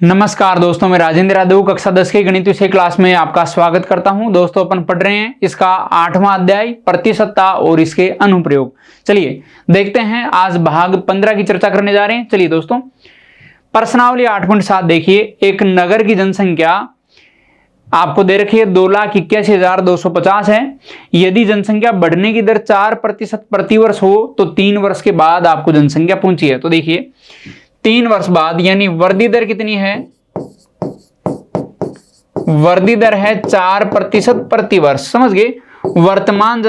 नमस्कार दोस्तों, मैं राजेंद्र यादव कक्षा 10 के गणित विषय क्लास में आपका स्वागत करता हूं। दोस्तों अपन पढ़ रहे हैं इसका 8वां अध्याय प्रतिशतता और इसके अनुप्रयोग। चलिए देखते हैं, आज भाग 15 की चर्चा करने जा रहे हैं। चलिए दोस्तों, प्रश्नावली 8.7 देखिए। एक नगर की जनसंख्या आपको दे रखी है 2,81,250 है। यदि जनसंख्या बढ़ने की दर 4% प्रति वर्ष हो तो 3 वर्ष के बाद आपको जनसंख्या पहुंची है। तो देखिए 3 वर्ष बाद यानी वृद्धि दर कितनी है? वृद्धि दर है 4% प्रति वर्ष। समझ गए? वर्तमान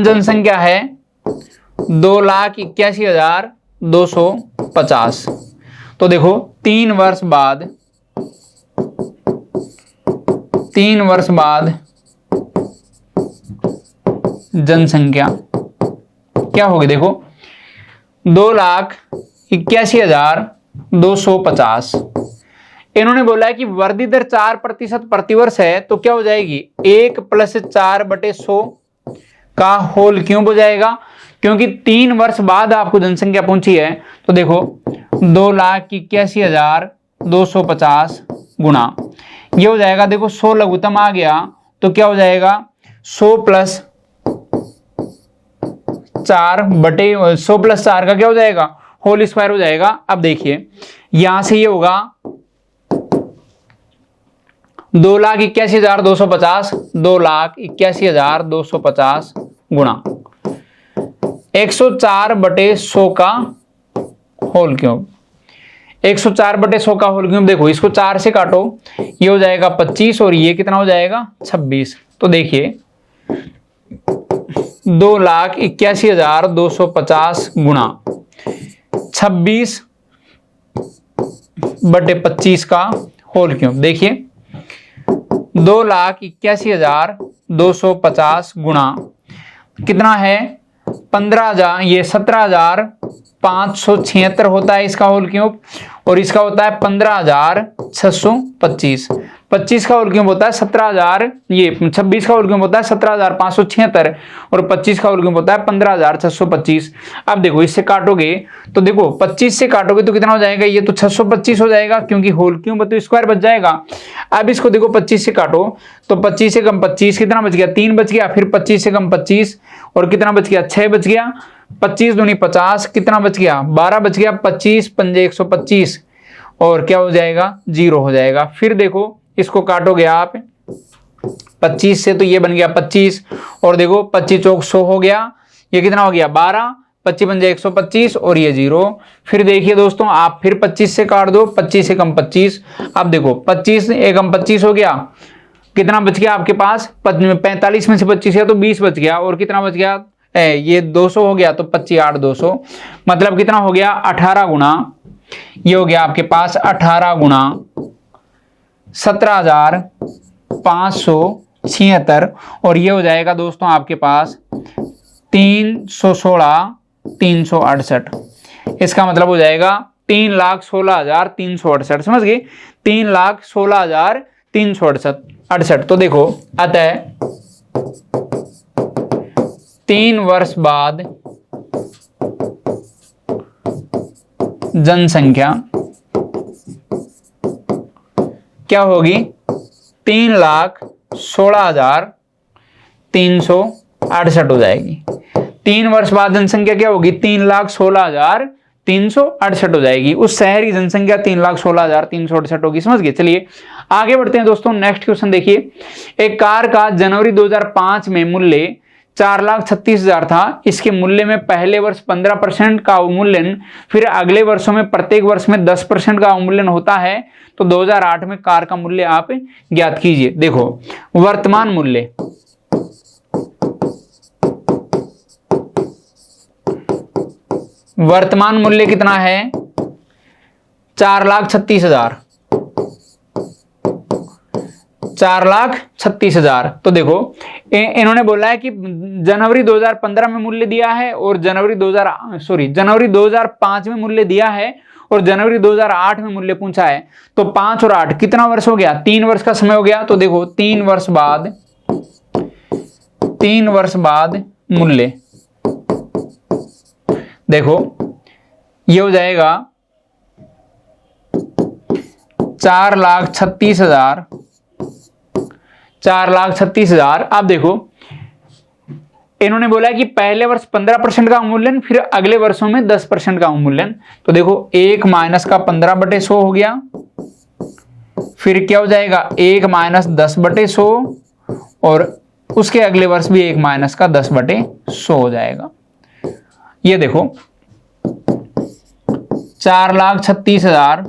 जनसंख्या है 2,81,250। तो देखो 3 वर्ष बाद जनसंख्या क्या होगी? देखो 2,81,250। इन्होंने बोला है कि वृद्धि दर 4% प्रति वर्ष है, तो क्या हो जाएगी? 1 + 4/100 का होल क्यूब हो जाएगा, क्योंकि 3 वर्ष बाद आपको जनसंख्या पहुंची है। तो देखो 2,81,250 गुणा ये हो जाएगा। देखो 100 लघुत्तम आ गया तो क्या हो जाएगा? 100 + 4 का क्या हो जाएगा? होल स्क्वायर हो जाएगा। अब देखिए यहां से ये होगा 2,81,250 2,81,250 गुणा 104/100 का होल क्यूब। 104/100 का होल क्यूब। देखो इसको 4 से काटो, ये हो जाएगा 25 और ये कितना हो जाएगा? 26। तो देखिए 2,81,250 गुणा 26/25 का होल क्यूब। देखिए 2,81,250 गुणा कितना है? 15,000, ये 17,576 होता है इसका होल क्यूब, और इसका होता है 15,625। 25 का होल क्यूब होता है 17,000, ये 26 का होल क्यूब होता है 17,576 और 25 का होल क्यूब होता है 15,625। अब देखो इससे काटोगे तो देखो 25 से काटोगे तो कितना हो जाएगा? ये तो 625 हो जाएगा, क्योंकि होल क्यूब तो स्क्वायर बच जाएगा। अब इसको देखो 25 से काटो तो 25 से कम 25 कितना बच गया? 3 बच गया। फिर 25 से कम 25 और कितना बच गया? 6 बच गया। 25 दूनी 50 कितना बच गया? 12 बच गया। 25 पंजे 125 और क्या हो जाएगा? 0 हो जाएगा। फिर देखो इसको काटोगे आप 25 से तो ये बन गया 25 और देखो 25 चौक 100 हो गया। ये कितना हो गया? 12। 25 पंजे 125 और ये 0। फिर देखिए दोस्तों आप फिर 25 से काट दो, 25 से कम 25। अब देखो 25 एकम 25 हो गया। कितना बच गया आपके पास? 45 में से 25 है तो 20 बच गया। और कितना बच गया? ये 200 हो गया तो 25 8 200, मतलब कितना हो गया? 18 गुणा ये हो गया आपके पास 18 गुणा 17,576 और ये हो जाएगा दोस्तों आपके पास 316,368। इसका मतलब हो जाएगा 3,16,368। समझ गए? 3,16,368। तो देखो अतः 3 वर्ष बाद जनसंख्या क्या होगी? 3,16,368 हो जाएगी। 3 वर्ष बाद जनसंख्या क्या होगी? 3,16,368 हो जाएगी। उस शहर की जनसंख्या 3,16,368 होगी। समझ गए? चलिए आगे बढ़ते हैं दोस्तों। नेक्स्ट क्वेश्चन देखिए। एक कार का जनवरी 2005 में मूल्य 4,36,000 था। इसके मूल्य में पहले वर्ष 15% का अवमूल्यन, फिर अगले वर्षों में प्रत्येक वर्ष में 10% का अवमूल्यन होता है। तो 2008 में कार का मूल्य आप ज्ञात कीजिए। देखो वर्तमान मूल्य कितना है? 4,36,000। 4,36,000। तो देखो इन्होंने बोला है कि जनवरी 2015 में मूल्य दिया है और जनवरी 2005 में मूल्य दिया है और जनवरी 2008 में मूल्य पूछा है। तो 5 और 8 कितना वर्ष हो गया? 3 वर्ष का समय हो गया। तो देखो 3 वर्ष बाद मूल्य देखो ये हो जाएगा 4,36,000, 4,36,000। अब देखो इन्होंने बोला है कि पहले वर्ष 15% का अवमूल्यन, फिर अगले वर्षों में 10% का अवमूल्यन। तो देखो 1 माइनस का 15/100 हो गया, फिर क्या हो जाएगा 1 माइनस 10/100, और उसके अगले वर्ष भी 1 माइनस का 10/100 हो जाएगा। ये देखो 4,36,000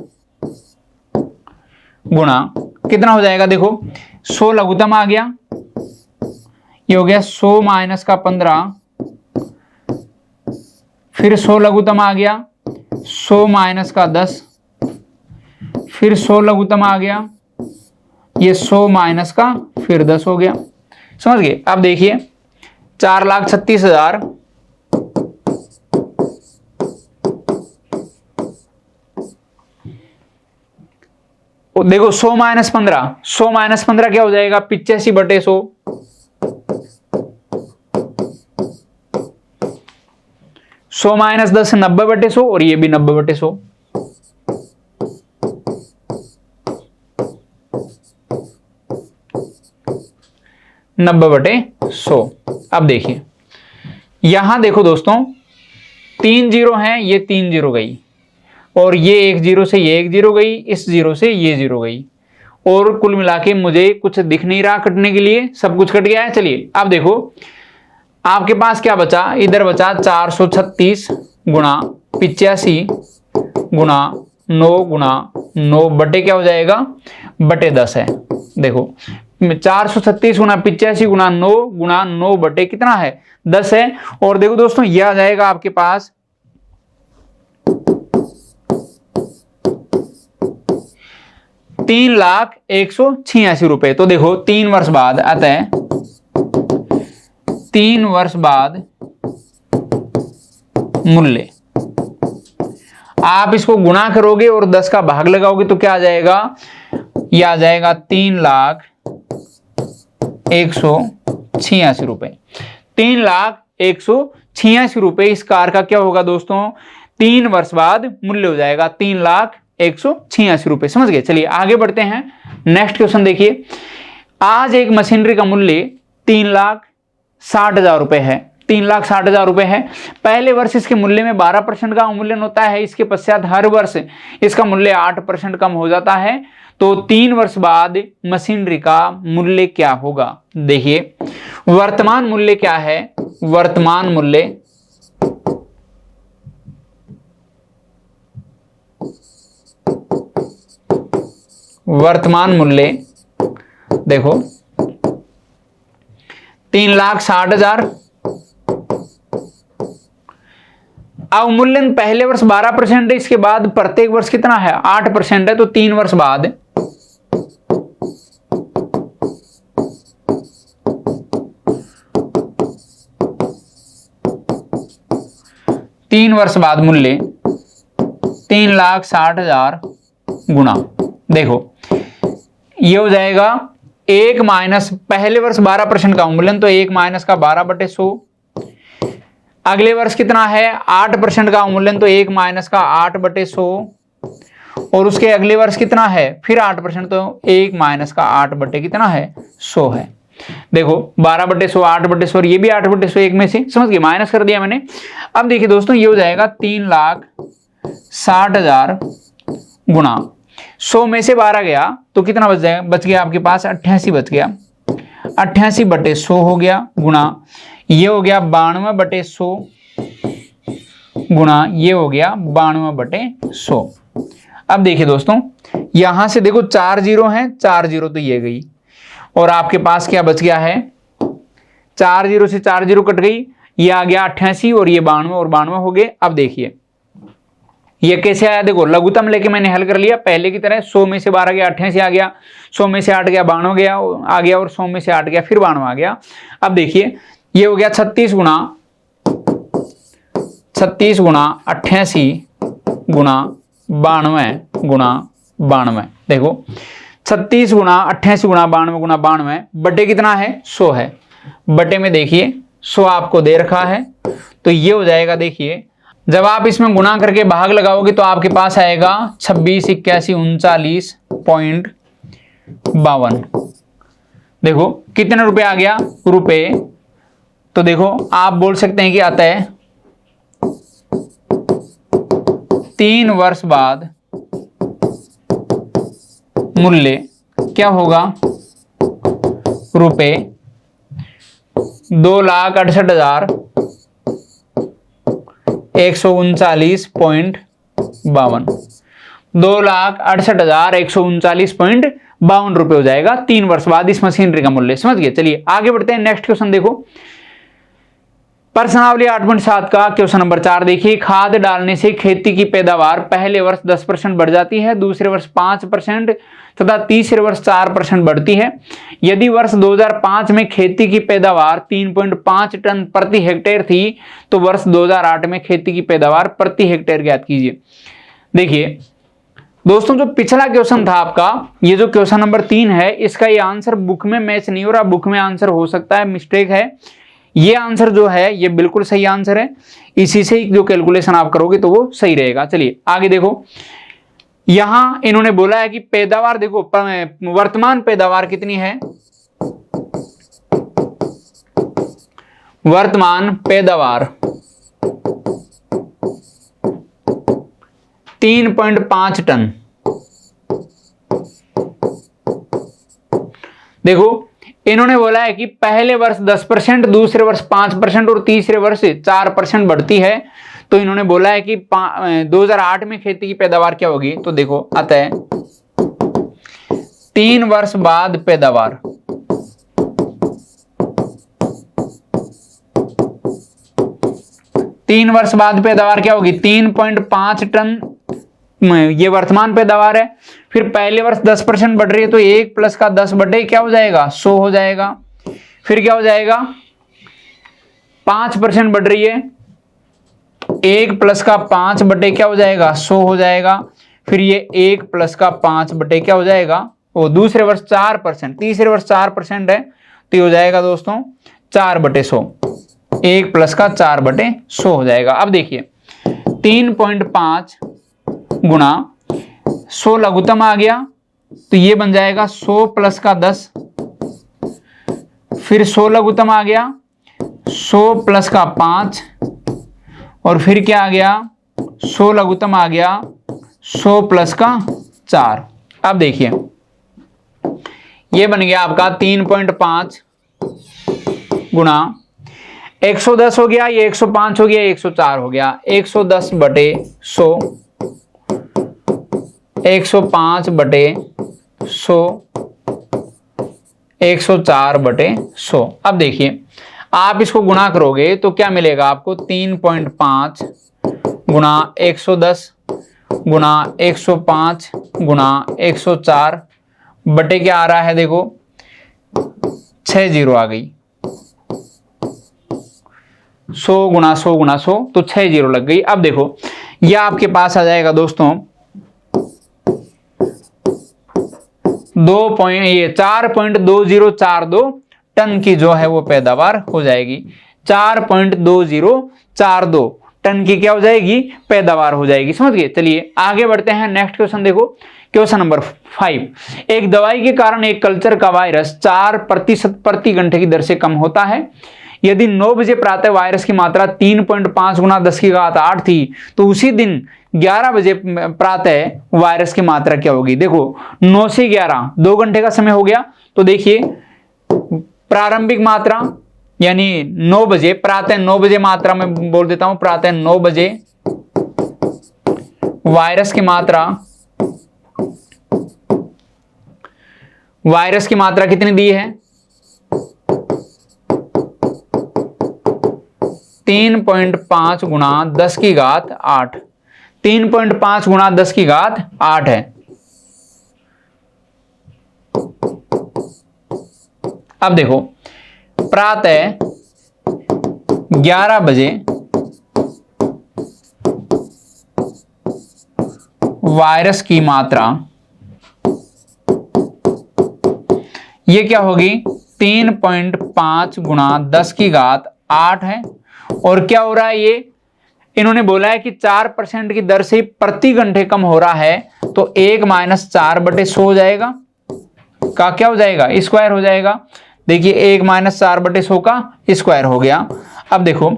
गुणा कितना हो जाएगा, देखो 100 लघुत्तम आ गया, ये हो गया 100 माइनस का 15, फिर 100 लघुत्तम आ गया, 100 माइनस का 10, फिर 100 लघुत्तम आ गया, ये 100 माइनस का फिर 10 हो गया। समझ गए। अब देखिए 4,36,000 देखो 100 माइनस 15, 100 माइनस 15 क्या हो जाएगा 85/100, 100 माइनस 10 90/100, और ये भी 90/100। अब देखिए यहां देखो दोस्तों 3 जीरो हैं, ये 3 जीरो गई, और ये 1 जीरो से ये 1 जीरो गई, इस जीरो से ये जीरो गई, और कुल मिला के मुझे कुछ दिख नहीं रहा कटने के लिए, सब कुछ कट गया है। चलिए अब देखो आपके पास क्या बचा, इधर बचा 436 गुणा 85 गुणा 9 गुणा 9 बटे क्या हो जाएगा बटे 10 है। देखो 436 गुणा 85 गुणा 9 बटे कितना है 10 है। और देखो दोस्तों यह आ जाएगा आपके पास 3,01,86 रुपए। तो देखो 3 वर्ष बाद, अतः 3 वर्ष बाद मूल्य, आप इसको गुणा करोगे और 10 का भाग लगाओगे तो क्या आ जाएगा, यह आ जाएगा 3,01,86 रुपए। 3,01,86 रुपए इस कार का क्या होगा दोस्तों, 3 वर्ष बाद मूल्य हो जाएगा 3,01,86 रुपए। समझ गए। चलिए आगे बढ़ते हैं। नेक्स्ट क्वेश्चन देखिए, आज एक मशीनरी का मूल्य 3,60,000 रुपए है, 3,60,000 रुपए है। पहले वर्ष इसके मूल्य में 12% का अवमूल्यन होता है, इसके पश्चात हर वर्ष इसका मूल्य 8% कम हो जाता है। तो 3 वर्ष बाद मशीनरी का मूल्य क्या होगा। देखिए वर्तमान मूल्य क्या है, वर्तमान मूल्य देखो 3,60,000। अवमूल्यन पहले वर्ष 12% है, इसके बाद प्रत्येक वर्ष कितना है 8% है। तो 3 वर्ष बाद मूल्य 3,60,000 गुणा, देखो ये हो जाएगा 1 माइनस पहले वर्ष 12% का अवमूल्यन, तो 1 माइनस का 12/100। अगले वर्ष कितना है 8% का अवमूल्यन, तो 1 माइनस का 8/100। और उसके अगले वर्ष कितना है फिर 8%, तो 1 माइनस का 8 बटे कितना है 100 है। देखो 12/100 8/100 और ये भी 8/100 एक में से, समझ गए, माइनस कर दिया मैंने। अब देखिए दोस्तों ये हो जाएगा 3,60,000 गुणा 100 में से 12 गया तो कितना बच जाएगा, बच गया आपके पास 88 बच गया, 88/100 हो गया, गुणा ये हो गया 92/100 गुणा ये हो गया 92/100। अब देखिए दोस्तों यहां से देखो 4 जीरो हैं, 4 जीरो तो ये गई, और आपके पास क्या बच गया है 4 जीरो से 4 जीरो कट गई, ये आ गया 88 और ये 92 और 92 हो गए। अब देखिए ये कैसे आया, देखो लघुत्तम लेके मैंने हल कर लिया पहले की तरह। 100 में से 12 गया 88 आ गया, 100 में से 8 गया 92 गया आ गया, और 100 में से 8 गया फिर 92 आ गया। अब देखिए ये हो गया 36 गुणा 88 गुणा 92 गुणा 92। देखो 36 गुणा 88 गुणा 92 गुणा 92 बटे कितना है 100 है। बटे में देखिए 100 आपको दे रखा है, तो ये हो जाएगा देखिए जब आप इसमें गुणा करके भाग लगाओगे तो आपके पास आएगा 26, 81, 39.52। देखो कितने रुपए आ गया, रुपए। तो देखो आप बोल सकते हैं कि आता है 3 वर्ष बाद मूल्य क्या होगा, रुपए 2,68,139.52। 2,68,139.52 रुपए हो जाएगा 3 वर्ष बाद इस मशीनरी का मूल्य। समझ गए। चलिए आगे बढ़ते हैं, नेक्स्ट क्वेश्चन देखो, प्रश्नावली 8.7 का क्वेश्चन नंबर 4 देखिए। खाद डालने से खेती की पैदावार पहले वर्ष 10% बढ़ जाती है, दूसरे वर्ष 5% तथा तीसरे वर्ष 4% बढ़ती है। यदि वर्ष 2005 में खेती की पैदावार 3.5 टन प्रति हेक्टेयर थी तो वर्ष 2008 में खेती की पैदावार प्रति हेक्टेयर ज्ञात कीजिए। देखिए दोस्तों, जो पिछला क्वेश्चन था आपका, ये जो क्वेश्चन नंबर 3 है, इसका ये आंसर बुक में मैच नहीं हो रहा। बुक में आंसर हो सकता है मिस्टेक है, ये आंसर जो है ये बिल्कुल सही आंसर है। इसी से जो कैलकुलेशन आप करोगे तो वो सही रहेगा। चलिए आगे देखो, यहां इन्होंने बोला है कि पैदावार, देखो वर्तमान पैदावार कितनी है, वर्तमान पैदावार 3.5 टन। देखो इन्होंने बोला है कि पहले वर्ष 10%, दूसरे वर्ष 5% और तीसरे वर्ष 4% बढ़ती है। तो इन्होंने बोला है कि 2008 में खेती की पैदावार क्या होगी, तो देखो आता है 3 वर्ष बाद पैदावार, तीन वर्ष बाद पैदावार क्या होगी, 3.5 टन। ये वर्तमान पैदावार है। फिर पहले वर्ष 10% बढ़ रही है तो 1 प्लस का 10 बटे क्या हो जाएगा, 100 हो जाएगा। फिर क्या हो जाएगा, 5% बढ़ रही है, 1 प्लस का 5 बटे क्या हो जाएगा, 100 हो जाएगा। फिर ये 1 प्लस का 5 बटे क्या हो जाएगा, वो दूसरे वर्ष 4%, तीसरे वर्ष 4% है तो ये हो जाएगा दोस्तों 4/100। 1 प्लस का 4/100 हो जाएगा। अब देखिए 3.5 गुणा 100 लघुत्तम आ गया तो ये बन जाएगा 100 प्लस का 10, फिर 100 लघुत्तम आ गया, 100 प्लस का 5, और फिर क्या आ गया, 100 लघुत्तम आ गया, 100 प्लस का 4। अब देखिए ये बन गया आपका 3.5 गुणा 110 हो गया, ये 105 हो गया, 104 हो गया, 110/100, 105/100, 104/100। अब देखिए आप इसको गुणा करोगे तो क्या मिलेगा आपको, 3.5 गुणा 110 गुणा 105 गुणा 104 बटे क्या आ रहा है, देखो 6 जीरो आ गई। 100 गुणा 100 गुणा 100 तो 6 जीरो लग गई। अब देखो यह आपके पास आ जाएगा दोस्तों 4.2042 टन की जो है वो पैदावार हो जाएगी। 4.2042 टन की क्या हो जाएगी, पैदावार हो जाएगी। समझ गए। चलिए आगे बढ़ते हैं, नेक्स्ट क्वेश्चन देखो, क्वेश्चन नंबर 5। एक दवाई के कारण एक कल्चर का वायरस 4% प्रति घंटे की दर से कम होता है। यदि 9 बजे प्रातः वायरस की मात्रा 3.5 गुणा 10⁸ थी तो उसी दिन 11 बजे प्रातः वायरस की मात्रा क्या होगी। देखो 9 से 11 2 घंटे का समय हो गया। तो देखिए प्रारंभिक मात्रा यानी 9 बजे, प्रातः 9 बजे मात्रा में बोल देता हूं, प्रातः 9 बजे वायरस की मात्रा कितनी दी है, 3.5 गुणा 10⁸ 3.5 गुणा 10⁸ है। अब देखो प्रातः 11 बजे वायरस की मात्रा ये क्या होगी, 3.5 गुणा 10⁸ है। और क्या हो रहा है, ये इन्होंने बोला है कि 4% की दर से प्रति घंटे कम हो रहा है, तो 1 माइनस 4/100 हो जाएगा, का क्या हो जाएगा, स्क्वायर हो जाएगा। देखिए 1 माइनस 4/100 का स्क्वायर हो गया। अब देखो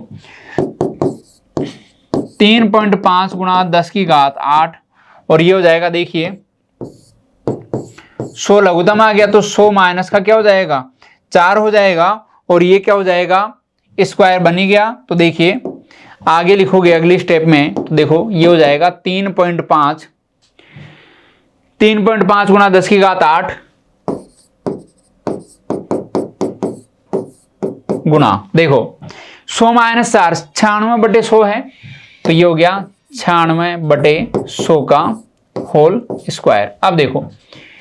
3.5 गुणा 10 की घात 8, और ये हो जाएगा, देखिए 100 लघुत्तम आ गया, तो 100 माइनस का क्या हो जाएगा, 4 हो जाएगा, और ये क्या हो जाएगा, स्क्वायर बन ही गया। तो देखिए आगे लिखोगे अगली स्टेप में, तो देखो ये हो जाएगा 3.5 गुणा 10 की घात 8 गुणा, देखो 100 माइनस 4 96/100 है, तो ये हो गया 96/100 का होल स्क्वायर। अब देखो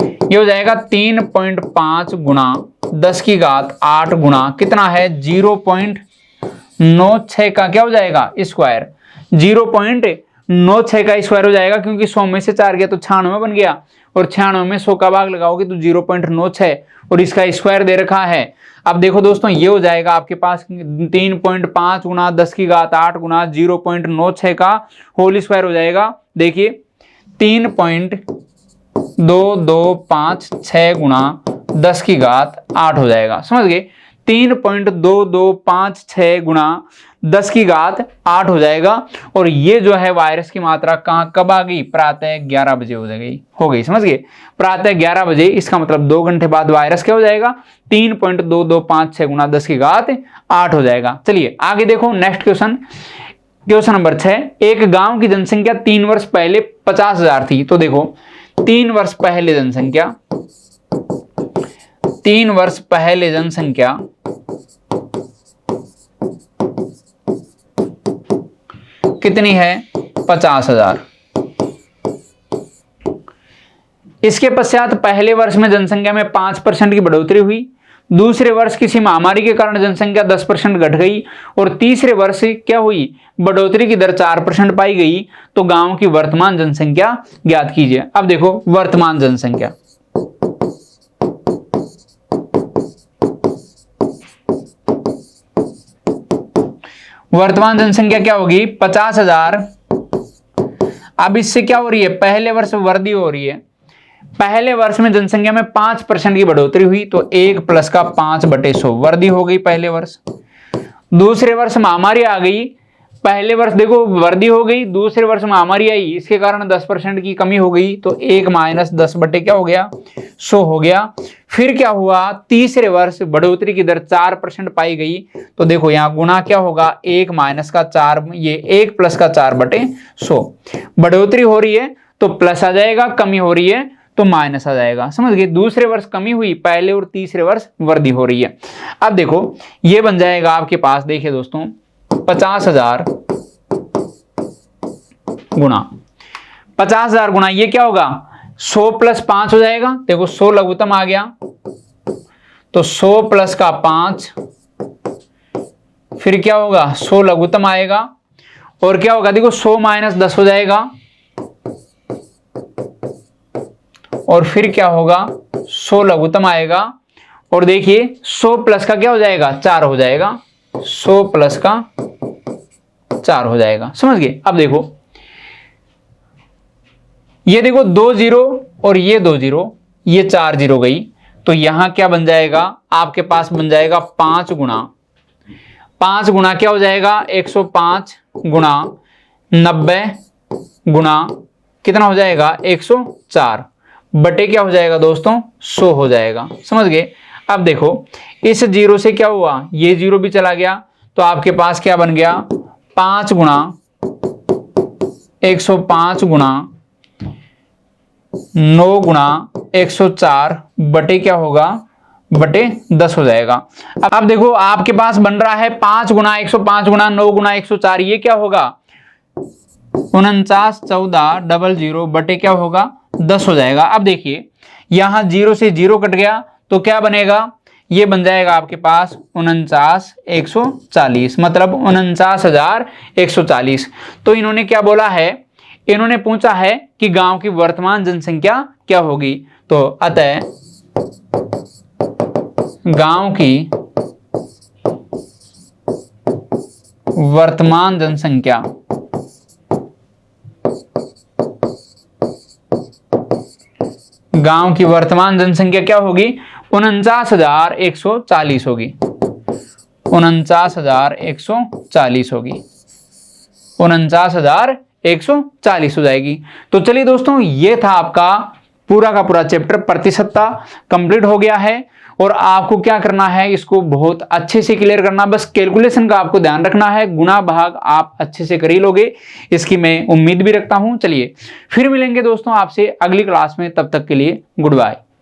ये हो जाएगा 3.5 गुणा 10 की घात 8 गुणा कितना है, 0.96 का क्या हो जाएगा, स्क्वायर। 0.96 का स्क्वायर हो जाएगा, क्योंकि 100 में से 4 गया तो 96 बन गया, और 96 में 100 का भाग लगाओगे तो 0.96, और इसका स्क्वायर दे रखा है। अब देखो दोस्तों ये हो जाएगा आपके पास 3.5 गुणा 10 की घात 8 गुणा 0.96 का होल स्क्वायर हो जाएगा। देखिए 3.2256 गुणा 10 की घात 8 हो जाएगा, समझ गए। 3.2256 गुणा 10 की घात 8 हो जाएगा, और ये जो है वायरस की मात्रा कहाँ कब आ गई, प्रातः 11 बजे हो गई, समझ गए। प्रातः 11 बजे, इसका मतलब 2 घंटे बाद वायरस क्या हो जाएगा, 3.2256 गुणा 10 की घात 8 हो जाएगा। चलिए आगे देखो नेक्स्ट क्वेश्चन नंबर 6। एक गांव की जनसंख्या 3 वर्ष पहले 50,000 थी, तो देखो 3 वर्ष पहले जनसंख्या कितनी है, 50,000। इसके पश्चात पहले वर्ष में जनसंख्या में 5% की बढ़ोतरी हुई, दूसरे वर्ष किसी महामारी के कारण जनसंख्या 10% घट गई, और तीसरे वर्ष क्या हुई, बढ़ोतरी की दर 4% पाई गई। तो गांव की वर्तमान जनसंख्या ज्ञात कीजिए। अब देखो वर्तमान जनसंख्या, क्या होगी, 50,000। अब इससे क्या हो रही है, पहले वर्ष वृद्धि हो रही है। पहले वर्ष में जनसंख्या में 5% की बढ़ोतरी हुई, तो 1 प्लस का 5/100 वृद्धि हो गई पहले वर्ष। दूसरे वर्ष महामारी आ गई, पहले वर्ष देखो वृद्धि हो गई, दूसरे वर्ष महामारी आई, इसके कारण 10% की कमी हो गई, तो 1 माइनस 10 बटे क्या हो गया, 100 हो गया। फिर क्या हुआ, तीसरे वर्ष बढ़ोतरी की दर 4% पाई गई, तो देखो यहाँ गुना क्या होगा, 1 माइनस का 4, ये 1 प्लस का 4/100। बढ़ोतरी हो रही है तो प्लस आ जाएगा, कमी हो रही है तो माइनस आ जाएगा, समझ गए। दूसरे वर्ष कमी हुई, पहले और तीसरे वर्ष वृद्धि हो रही है। अब देखो ये बन जाएगा आपके पास, देखिए दोस्तों 50,000 गुणा ये क्या होगा, 100 प्लस 5 हो जाएगा। देखो 100 लघुत्तम आ गया, तो 100 प्लस का 5, फिर क्या होगा, 100 लघुत्तम आएगा, और क्या होगा, देखो 100 माइनस 10 हो जाएगा, और फिर क्या होगा, 100 लघुत्तम आएगा, और देखिए 100 प्लस का क्या हो जाएगा, 4 हो जाएगा, 100 प्लस का 4 हो जाएगा, समझ गए। अब देखो ये देखो 2 जीरो और ये 2 जीरो, ये 4 जीरो गई, तो यहां क्या बन जाएगा, आपके पास बन जाएगा 5 गुणा क्या हो जाएगा, 105 गुणा 90 गुणा कितना हो जाएगा, 104 बटे क्या हो जाएगा दोस्तों, 100 हो जाएगा, समझ गए। अब देखो इस जीरो से क्या हुआ, ये जीरो भी चला गया, तो आपके पास क्या बन गया, 5 गुणा 105 गुणा 9 गुणा 104 बटे क्या होगा, बटे 10 हो जाएगा। अब देखो आपके पास बन रहा है 5 गुणा 105 गुणा 9 गुणा 104, ये क्या होगा, 49,14,00 बटे क्या होगा, 10 हो जाएगा। अब देखिए यहां जीरो से जीरो कट गया, तो क्या बनेगा, ये बन जाएगा आपके पास 49,140, मतलब 49,140। तो इन्होंने क्या बोला है, इन्होंने पूछा है कि गांव की वर्तमान जनसंख्या क्या होगी, तो अतः गांव की वर्तमान जनसंख्या गांव की वर्तमान जनसंख्या क्या होगी? 49,140 होगी। 49,140 होगी। 49,140 हो जाएगी। तो चलिए दोस्तों, ये था आपका पूरा का पूरा चैप्टर प्रतिशतता कंप्लीट हो गया है। और आपको क्या करना है, इसको बहुत अच्छे से क्लियर करना, बस कैलकुलेशन का आपको ध्यान रखना है, गुणा भाग आप अच्छे से कर ही लोगे, इसकी मैं उम्मीद भी रखता हूं। चलिए फिर मिलेंगे दोस्तों आपसे अगली क्लास में, तब तक के लिए गुड बाय।